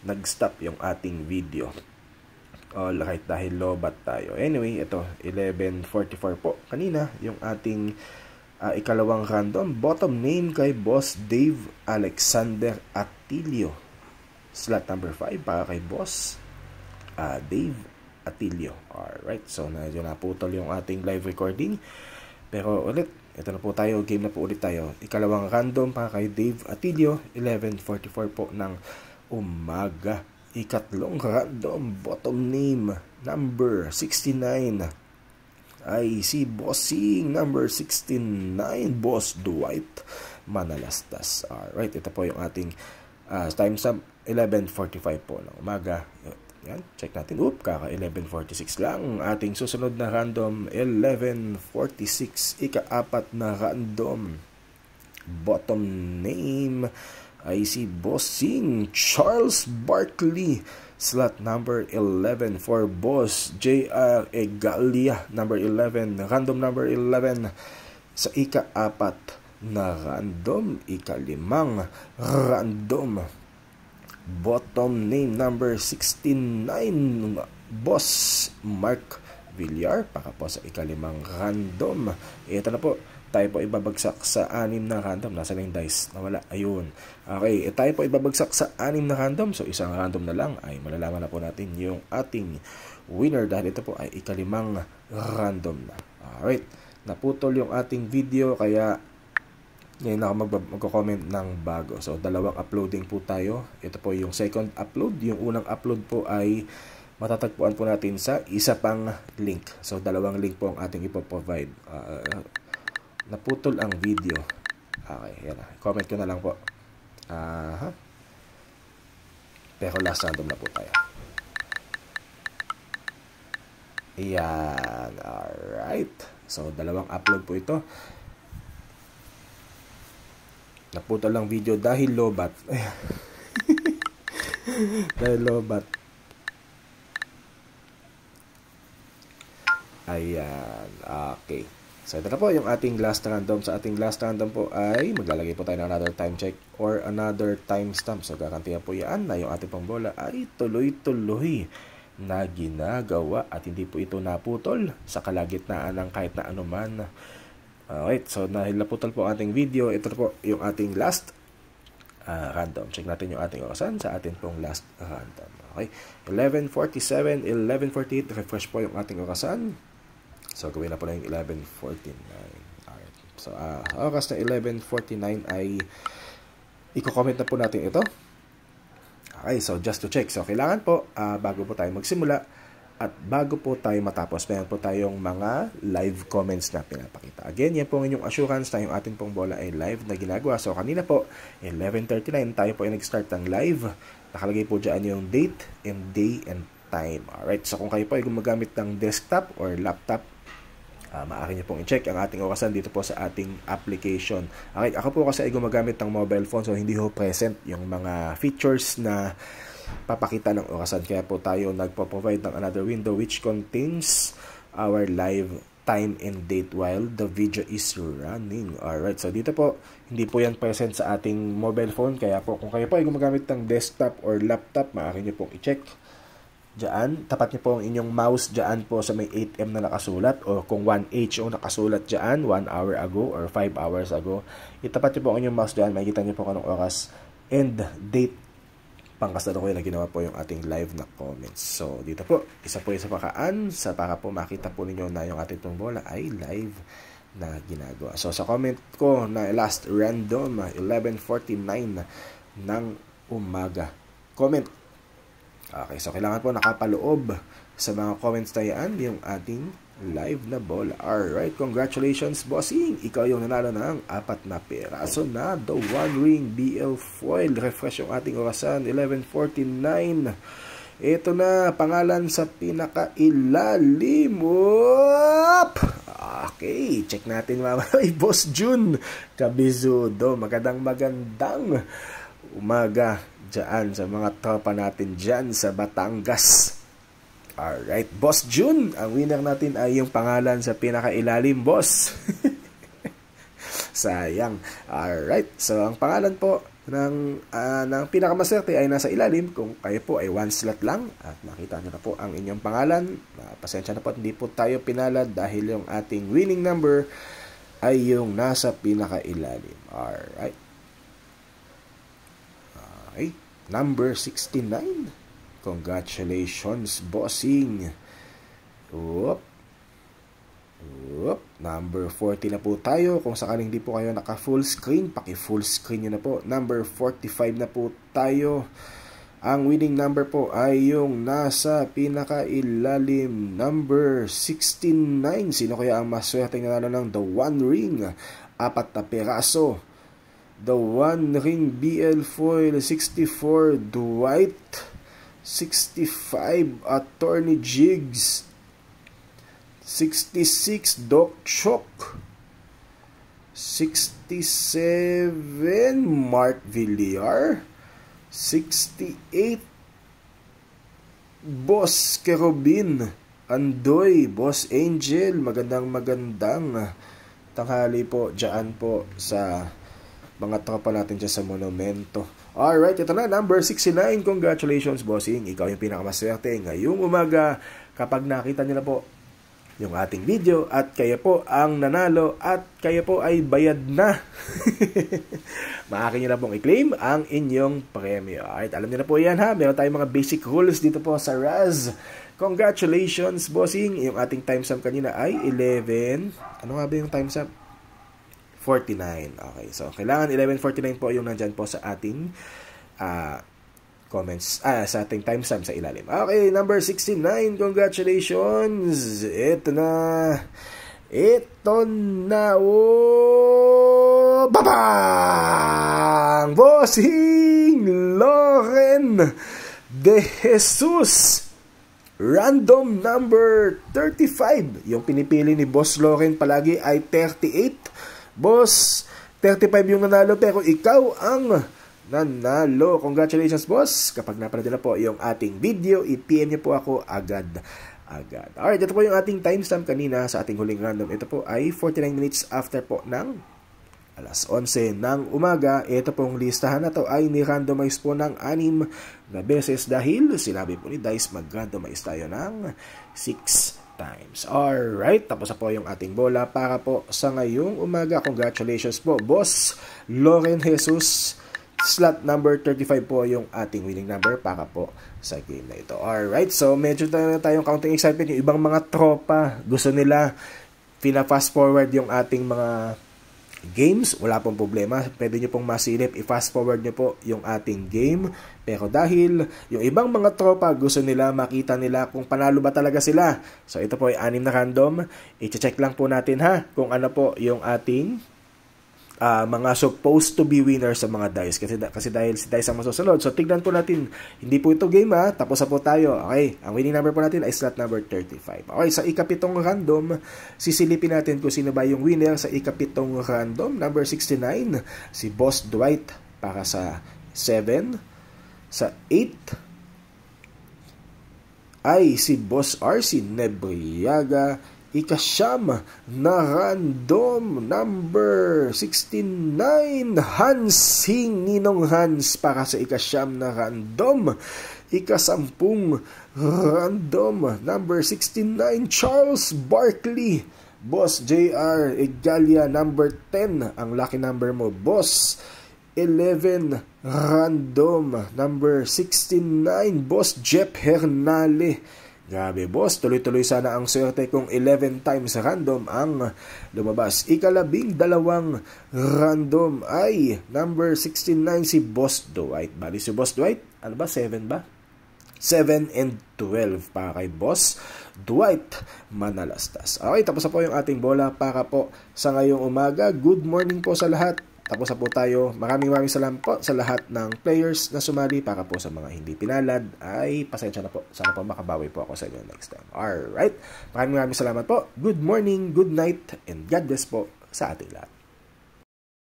nag-stop yung ating video. Alright, dahil lobat tayo. Anyway, ito, 11:44 po. Kanina, yung ating ikalawang random. Bottom name kay Boss Dave Alexander Atilio. Slot number 5 para kay Boss Dave Atilio. Alright, so medyo naputol yung ating live recording. Pero ulit, ito na po tayo. Game na po ulit tayo. Ikalawang random para kay Dave Atilio. 11:44 po ng umaga. Ikatlong random, bottom name, number 69, ay si Bossing, number 69, Boss Dwight Manalastas. Alright, ito po yung ating timestamp, 11:45 po ng umaga. Yan, check natin. Kaka 11:46 lang. Ating susunod na random, 11:46, ika-apat na random, bottom name, ay si Bossing Charles Barkley, slot number 11 for Boss J.R. Egalia, number 11, random number 11 sa ika-apat na random, ika-limang random, bottom name number 69, Boss Mark Villar, para po sa ika-limang random. Ito na po, tayo po ibabagsak sa 6 na random. Nasa na yung dice? Nawala. Ayun. Okay, tayo po ibabagsak sa 6 na random. So, isang random na lang ay malalaman na po natin yung ating winner dahil ito po ay ika-limang random na. Alright. Naputol yung ating video kaya ngayon ako magko-comment ng bago. So, dalawang uploading po tayo. Ito po yung second upload. Yung unang upload po ay matatagpuan po natin sa isa pang link. So, dalawang link po ang ating ipoprovide. Naputol ang video. Okay, yan na. Comment ko na lang po. Pero last random na po tayo. Ayan. Alright. So, dalawang upload po ito. Naputol ang video dahil lobat. Dahil lobat. Ayan. Okay. So, ito na po yung ating last random. Sa ating last random po ay maglalagay po tayo ng another time check or another timestamp. So, gagantihan po yan na yung ating pang bola ay tuloy-tuloy na ginagawa at hindi po ito naputol sa kalagitnaan ng kahit na anuman. Alright, so dahil naputol po ang ating video, ito na po yung ating last random. Check natin yung ating orasan sa ating pong last random. Okay, 11:47, 11:48, refresh po yung ating orasan. So, gawin na po na yung 11:49. Alright. So, oras na 11:49 ay i-comment na po natin ito. Okay, so just to check. So, kailangan po, bago po tayo magsimula at bago po tayo matapos, meron po tayong mga live comments na pinapakita. Again, yan po ang inyong assurance na yung ating pong bola ay live na ginagawa. So, kanina po, 11:39, tayo po ay nag-start ng live. Nakalagay po dyan yung date and day and time. Alright, so kung kayo po ay gumagamit ng desktop or laptop, maaari niyo pong i-check ang ating orasan dito po sa ating application. Okay, ako po kasi ay gumagamit ng mobile phone so hindi ho present yung mga features na papakita ng orasan. Kaya po tayo nagpo-provide ng another window which contains our live time and date while the video is running. Alright, so dito po, hindi po yan present sa ating mobile phone. Kaya po, kung kayo po ay gumagamit ng desktop or laptop, maaari niyo pong i-check. Diyan, tapat niyo po ang inyong mouse diyan po sa may 8M na nakasulat o kung 1H yung nakasulat diyan 1 hour ago or 5 hours ago. Itapat niyo po ang inyong mouse diyan, makikita niyo po kung anong oras and date pangkasalukuyan na ginawa po yung ating live na comments. So, dito po, isa po yung sa pakaan para po makita po ninyo na yung ating itong bola ay live na ginagawa. So, sa comment ko na last random, 11:49 ng umaga. Comment. Okay, so kailangan po nakapaloob sa mga comments na yan yung ating live na bola. Alright, congratulations, bossing! Ikaw yung nanalo ng 4 na peraso na The One Ring BL Foil. Refresh yung ating orasan, 11:49. Ito na, pangalan sa pinakailalim. Okay, check natin mamaya. Boss June Cabizudo. Magandang umaga dyan sa mga tropa natin dyan sa Batangas. Alright, Boss June, ang winner natin ay yung pangalan sa pinakailalim, boss. Sayang. Alright, so ang pangalan po ng pinakamaswerte ay nasa ilalim. Kung kayo po ay 1 slot lang at nakita nyo na po ang inyong pangalan, pasensya na po, hindi po tayo pinalad dahil yung ating winning number ay yung nasa pinakailalim. Alright. Okay. Number 69. Congratulations, bossing. Number 40 na po tayo. Kung sakaling hindi po kayo naka full screen, paki full screen nyo na po. Number 45 na po tayo. Ang winning number po ay yung nasa pinakailalim, number 69. Sino kaya ang maswerteng nanalo ng The One Ring? 4 na peraso. The One Ring BL Foil 64 Dwight, 65 Attorney Jigs, 66 Doc Chok, 67 Mark Villar, 68 Boss Kerubin Andoy, Boss Angel. Magandang tanghali po dyan po sa mga tropa natin dyan sa Monumento. Alright, ito na, number 69. Congratulations, bossing. Ikaw yung pinakamaswerte ngayong umaga kapag nakita nyo na po yung ating video at kayo po ang nanalo at kayo po ay bayad na. Maaari nyo na pong i-claim ang inyong premyo. Alright, alam nyo na po yan ha. Meron tayong mga basic rules dito po sa Raz. Congratulations, bossing. Yung ating timestamp kanina ay 11. Ano nga ba yung timestamp? 49. Okay, so kailangan 11:49 po yung nandyan po sa ating comments, sa ating timestamp sa ilalim. Okay, number 69, congratulations! Ito na, babang! Bossing Loren De Jesus! Random number 35. Yung pinipili ni Boss Loren palagi ay 38. Boss, 35 yung nanalo pero ikaw ang nanalo. Congratulations, boss. Kapag napanood na po yung ating video, i-PM niyo po ako agad. Alright, ito po yung ating timestamp kanina sa ating huling random. Ito po ay 49 minutes after po ng alas 11 ng umaga. Ito pong listahan na to ay ni-randomize po ng 6 na beses dahil sinabi po ni Dice mag-randomize tayo ng 6 times. Alright, tapos na po yung ating bola para po sa ngayong umaga. Congratulations po, Boss Loren Jesus. Slot number 35 po yung ating winning number para po sa game na ito. Alright, so medyo tayong counting excitement. Yung ibang mga tropa, gusto nila pina-fast forward yung ating mga games, wala pong problema. Pwede nyo pong masilip, i-fast forward nyo po yung ating game. Pero dahil yung ibang mga tropa gusto nila makita nila kung panalo ba talaga sila. So ito po ay 6 na random. I-check lang po natin ha kung ano po yung ating mga supposed to be winners sa mga dice. Kasi dahil si dice ang masusunod. So tignan po natin. Hindi po ito game ha. Tapos na po tayo. Okay. Ang winning number po natin ay slot number 35. Okay. Sa ikapitong random, sisilipin natin kung sino ba yung winner sa ikapitong random. Number 69, si Boss Dwight para sa 7. Sa 8 ay si Boss RC Nebriaga. Ikasyam na random, number 69, Hansing Ninong Hans para sa ikasyam na random. Ikasampung random, number 69, Charles Barkley. Boss JR Egalia, number 10, ang lucky number mo, Boss. 11 random, number 69, Boss Jeff Hernale. Grabe, boss. Tuloy-tuloy sana ang swerte kung 11 times random ang lumabas. Ikalabing dalawang random ay number 69 si Boss Dwight. Bali si Boss Dwight, ano ba? 7 ba? 7 and 12 para kay Boss Dwight Manalastas. Okay, tapos na po yung ating bola para po sa ngayong umaga. Good morning po sa lahat. Tapos na po tayo. Maraming salamat po sa lahat ng players na sumali. Para po sa mga hindi pinalad ay pasensya na po. Sana po makabawi po ako sa inyo next time. Alright. Maraming salamat po. Good morning, good night, and God bless po sa ating lahat.